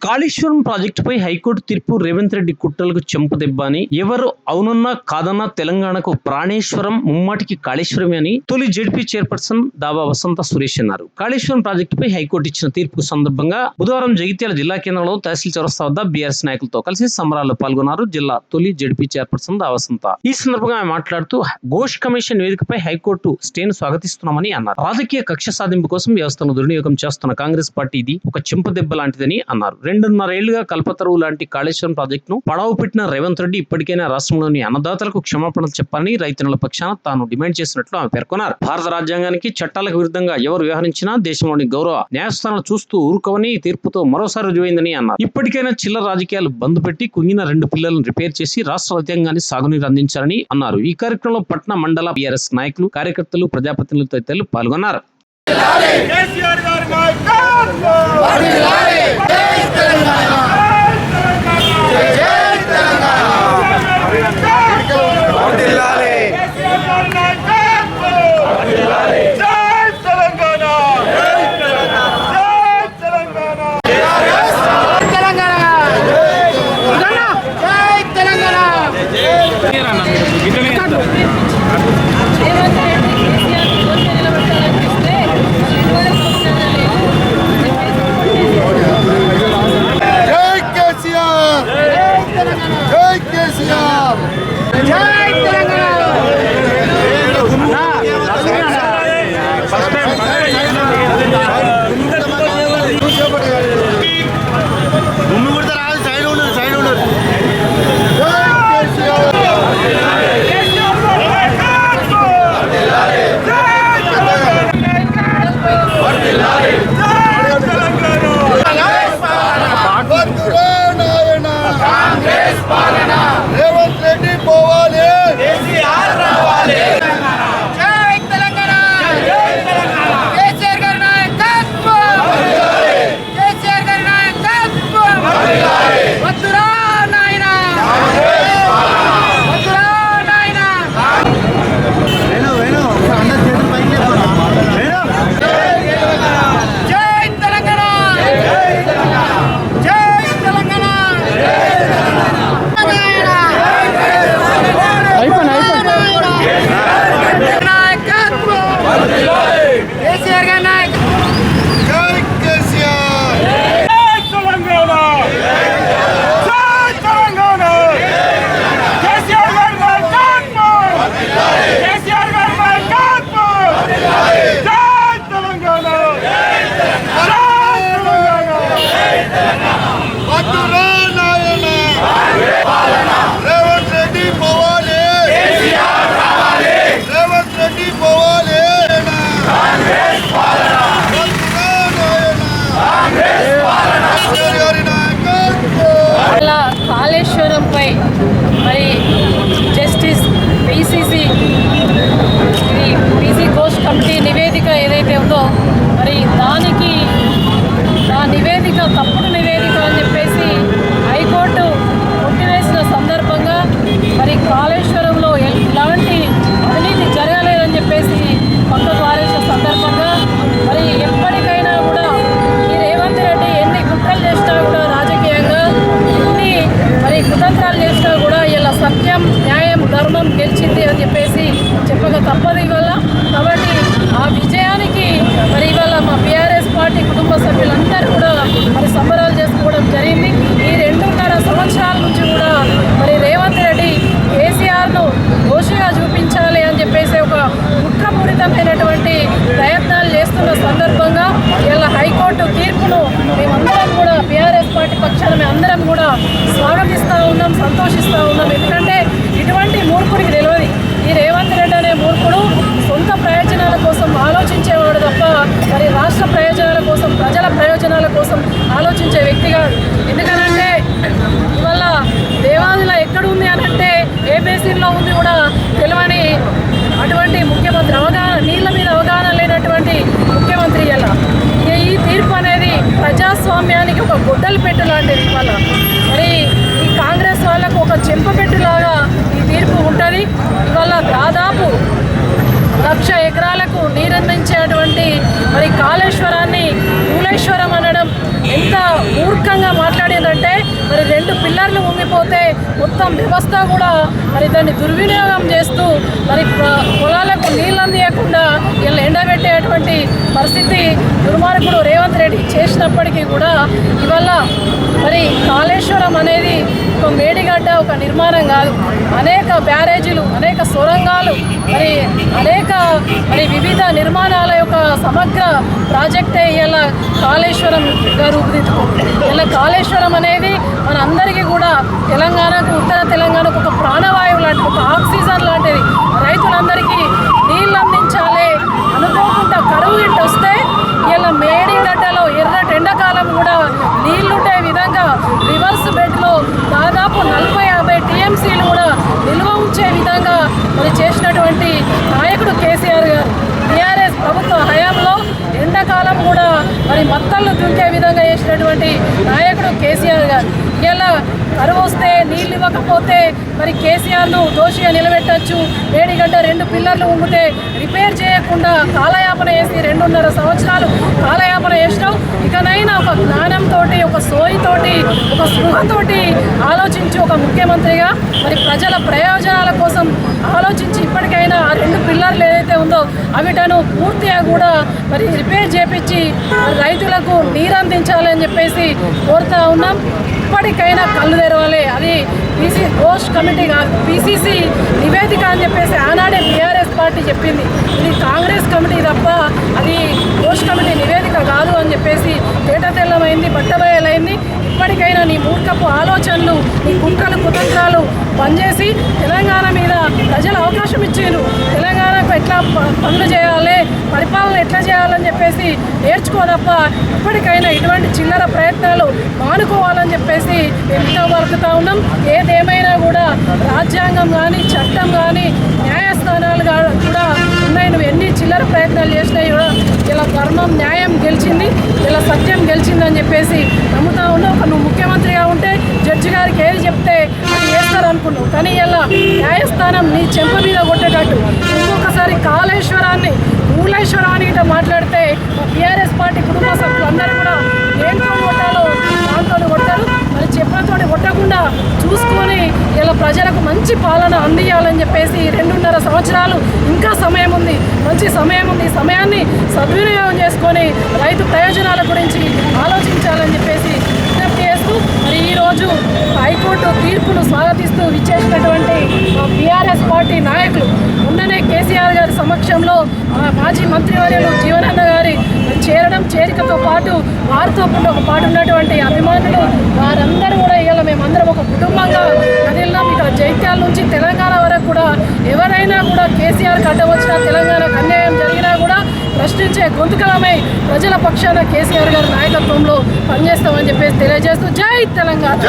కాళేశ్వరం ప్రాజెక్టుపై హైకోర్టు తీర్పు రేవంత్ రెడ్డి కుట్రలకు చెంపదెబ్బ అని, ఎవరు అవునన్నా కాదన్నా తెలంగాణకు ప్రాణేశ్వరం ముమ్మాటికి కాళేశ్వరమే అని తొలి జెడ్పీ చైర్పర్సన్ దావా వసంత సురేష్ అన్నారు. కాళేశ్వరం ప్రాజెక్టుపై హైకోర్టు ఇచ్చిన తీర్పుకు సందర్భంగా బుధవారం జగిత్యాల జిల్లా కేంద్రంలో తహసీల్ చౌరస్తా వద్ద బీఆర్ఎస్ నాయకులతో కలిసి సంబరాల్లో పాల్గొన్నారు జిల్లా తొలి జెడ్పీ చైర్పర్సన్ దావా వసంత. ఈ సందర్భంగా ఆమె మాట్లాడుతూ ఘోష్ కమిషన్ వేదికపై హైకోర్టు స్టేను స్వాగతిస్తున్నామని అన్నారు. రాజకీయ కక్ష సాధింపు కోసం వ్యవస్థను దుర్వినియోగం చేస్తున్న కాంగ్రెస్ పార్టీ ఇది ఒక చెంపదెబ్బ లాంటిదని అన్నారు. 2.5 ఏళ్లుగా కల్పతరువు లాంటి కాళేశ్వరం ప్రాజెక్టును పడవ పెట్టిన రేవంత్ రెడ్డి ఇప్పటికైనా రాష్ట్రంలోని అన్నదాతలకు క్షమాపణలు చెప్పాలని రైతన్నుల పక్షాన తాను డిమాండ్ చేసినట్లు ఆమె పేర్కొన్నారు. భారత రాజ్యాంగానికి చట్టాలకు విరుద్ధంగా ఎవరు వ్యవహరించినా దేశంలోని గౌరవ న్యాయస్థానాలు చూస్తూ ఊరుకోవని తీర్పుతో మరోసారి రుజువైందని అన్నారు. ఇప్పటికైనా చిల్లర రాజకీయాలు బంద్ పెట్టి కుంగిన 2 పిల్లలను రిపేర్ చేసి రాష్ట్ర రాజ్యాంగాన్ని సాగునీరు అందించాలని అన్నారు. ఈ కార్యక్రమంలో పట్న మండల బీఆర్ఎస్ నాయకులు, కార్యకర్తలు, ప్రజాప్రతినిధులు తదితరులు పాల్గొన్నారు. కాళేశ్వరంపై మరి జస్టిస్ పీసీ ఘోష్ కమిటీ నివేదిక ఏదైతే ఉందో మరి దానికి ఆ నివేదిక తప్పుడు నివేదిక అని చెప్పేసి హైకోర్టు కొట్టివేసిన సందర్భంగా మరి కాళేశ్వరంలో ఎలాంటి అవినీతి జరగలేదని చెప్పేసి పక్కకు వారేసిన సందర్భంగా మరి ఎప్పటికైనా కూడా ఈ రేవంత్ రెడ్డి ఎన్ని కుట్రలు చేసినా కూడా రాజకీయంగా ఎన్ని మరి కుతంత్రాలు చేసినా కూడా ఇలా సత్యం, న్యాయం, ధర్మం గెలిచింది అని చెప్పేసి చెప్పక తప్పదు ఇవాళ. కాబట్టి ఆ విజయానికి మరి ఇవాళ మా బీఆర్ఎస్ పార్టీ కుటుంబ సభ్యులందరూ కూడా మరి సంబరాలు చేసుకోవడం జరిగింది. ఈ 2.5 సంవత్సరాల నుంచి కూడా మరి రేవంత్ రెడ్డి కేసీఆర్ను దోషిగా చూపించాలి అని చెప్పేసి ఒక కుట్రపూరితమైనటువంటి ప్రయత్నాలు చేస్తున్న సందర్భంగా ఇలా హైకోర్టు తీర్పును మేమందరం కూడా బీఆర్ఎస్ పార్టీ పక్షాన మేమందరం కూడా స్వాగతిస్తూ ఉన్నాం, సంతోషిస్తూ ఉన్నాం. ఎందుకంటే ఇటువంటి మూర్ఖుడికి తెలియదు. ఈ రేవంత్ రెడ్డి అనే మూర్ఖుడు సొంత ప్రయోజనాల కోసం ఆలోచించేవాడు తప్ప మరి రాష్ట్ర ప్రయోజనాల కోసం, ప్రజల ప్రయోజనాల కోసం ఆలోచించే వ్యక్తి కాదు. ఎందుకనంటే ఇవాళ దేవాదుల ఎక్కడుంది అని అంటే ఏ బేసిన్లో ఉంది కూడా తెలియని అటువంటి ముఖ్యమంత్రి, నీళ్ళ మీద అవగాహన లేనటువంటి ముఖ్యమంత్రి. ఇలా ఈ తీర్పు అనేది ప్రజాస్వామ్యానికి ఒక గొడ్డలి పెట్టు లాంటిది. ఇవాళ మరి ఈ కాంగ్రెస్ వాళ్ళకు ఒక చెంపపెట్టులాగా ఈ తీర్పు ఉంటుంది. ఇవాళ దాదాపు 1,00,000 ఎకరాలకు నీరందించేటువంటి మరి కాళేశ్వరాన్ని మూలేశ్వరం అనడం ఎంత మూర్ఖంగా మాట్లాడిందంటే మరి 2 పిల్లర్లు ఉంగిపోతే మొత్తం వ్యవస్థ కూడా మరి దాన్ని దుర్వినియోగం చేస్తూ మరి పొలాలకు నీళ్ళు అందియకుండా వీళ్ళు ఎండబెట్టేటువంటి పరిస్థితి దుర్మార్గుడు రేవంత్ రెడ్డి చేసినప్పటికీ కూడా ఇవాళ మరి కాళేశ్వరం అనేది ఒక మేడిగడ్డ ఒక నిర్మాణం కాదు, అనేక బ్యారేజీలు, అనేక సొరంగాలు, మరి వివిధ నిర్మాణాల యొక్క సమగ్ర ప్రాజెక్టే ఇలా కాళేశ్వరంగా రూపుదిద్దుకుంది. ఇలా కాళేశ్వరం అనేది మన అందరికీ కూడా తెలంగాణకు, ఉత్తర తెలంగాణకు ఒక ప్రాణవాయువు లాంటిది, ఒక ఆక్సిజన్ లాంటిది. రైతులందరికీ నీళ్ళు అందించాలి. అనుకోకుండా కరువు గిట్ట వస్తే ఇలా మేడిగడ్డలో ఎర్రటి ఎండాకాలం కూడా నీళ్లుండే విధంగా రివర్స్ బెడ్లో దాదాపు 40-50 టీఎంసీలు కూడా నిల్వ ఉంచే విధంగా మరి చేసినటువంటి నాయకుడు కేసీఆర్ గారు. టీఆర్ఎస్ ప్రభుత్వ హయాంలో ఎండాకాలం కూడా మరి మత్తళ్ళు దుంకే విధంగా చేసినటువంటి నాయకుడు కేసీఆర్ గారు. ఇలా కరువు వస్తే నీళ్ళు ఇవ్వకపోతే మరి కేసీఆర్ను దోషిగా నిలబెట్టచ్చు. మేడిగడ్డ 2 పిల్లర్లు ఉంగితే రిపేర్ చేయకుండా కాలయాపన చేసి 2.5 సంవత్సరాలు కాలయాపన చేసినావు. ఇకనైనా ఒక జ్ఞానంతో, ఒక సోయితోటి, ఒక స్పృహతోటి ఆలోచించి ఒక ముఖ్యమంత్రిగా మరి ప్రజల ప్రయోజనాల కోసం ఆలోచించి ఇప్పటికైనా ఆ 2 పిల్లర్లు ఏదైతే ఉందో అవిటను పూర్తిగా కూడా మరి రిపేర్ చేపించి రైతులకు నీరు అందించాలని చెప్పేసి కోరుతా ఉన్నాం. ఇప్పటికైనా కళ్ళు తెరవాలి. అది పీసీ పోస్ట్ కమిటీ కాదు, PCC నివేదిక అని చెప్పేసి ఆనాడే టీఆర్ఎస్ పార్టీ చెప్పింది. ఇది కాంగ్రెస్ కమిటీ తప్ప అది పోస్ట్ కమిటీ నివేదిక కాదు అని చెప్పేసి తేటతెల్లమైంది, బట్టబయలైంది. ఇప్పటికైనా నీ మూర్ఖపు ఆలోచనలు, నీ కుట్రలు కుతంత్రాలు పనిచేసి తెలంగాణ మీద ప్రజలు అవకాశం ఇచ్చారు. తెలంగాణకు ఎట్లా పనులు చేయాలి, పరిపాలన ఎట్లా చేయాలని చెప్పేసి నేర్చుకో తప్ప ఇప్పటికైనా ఇటువంటి చిల్లర ప్రయత్నాలు మానుకోవాలని చెప్పేసి మేము వలుకుతా ఉన్నాం. ఏదేమైనా కూడా రాజ్యాంగం కానీ, చట్టం కానీ, న్యాయస్థానాలు కూడా ఉన్నాయి. నువ్వు ఎన్ని చిల్లర ప్రయత్నాలు చేసినాయి కూడా ఇలా ధర్మం, న్యాయం గెలిచింది, ఇలా సత్యం గెలిచిందని చెప్పేసి నమ్ముతా ఉన్నావు. నువ్వు ముఖ్యమంత్రిగా ఉంటే జడ్జి గారికి ఏది చెప్తే అది చేస్తారు అనుకున్నావు. కానీ ఇలా న్యాయస్థానం నీ చెంప మీద కొట్టేటట్టు ఇంకొకసారి కాళేశ్వరాన్ని, మూలేశ్వరాన్ని ఇట్లా మాట్లాడితే టీఆర్ఎస్ పార్టీ కుటుంబ సభ్యులందరూ కూడా దేంతో కొట్టాలో దాంతో కొట్టారు. మరి చెప్పులతో కొట్టకుండా చూసుకొని ఇలా ప్రజలకు మంచి పాలన అందియాలని చెప్పేసి 2.5 సంవత్సరాలు ఇంకా సమయం ఉంది, మంచి సమయం ఉంది. సమయాన్ని సద్వినియోగం చేసుకొని రైతు ప్రయోజనాల గురించి ఆలోచించాలని చెప్పేసి విజ్ఞప్తి చేస్తూ మరి ఈరోజు హైకోర్టు తీర్పును స్వాగతిస్తూ విచ్చేసినటువంటి టీఆర్ఎస్ పార్టీ నాయకులు మొన్ననే కేసీఆర్ గారి సమక్షంలో మాజీ మంత్రివర్యులు జీవనన్న గారి చేరికతో పాటు వారితో పాటు ఉన్నటువంటి అభిమానులు వారందరూ కూడా ఇలా మేమందరం ఒక కుటుంబంగా కదిలినాం. ఇక్కడ జైత్యాల నుంచి తెలంగాణ వరకు కూడా ఎవరైనా కూడా కేసీఆర్కి అడ్డం వచ్చినా, తెలంగాణకు అన్యాయం జరిగినా కూడా ప్రశ్నించే గొంతుకలమై ప్రజల పక్షాన కేసీఆర్ గారి నాయకత్వంలో పనిచేస్తామని చెప్పేసి తెలియజేస్తూ జై తెలంగాణ.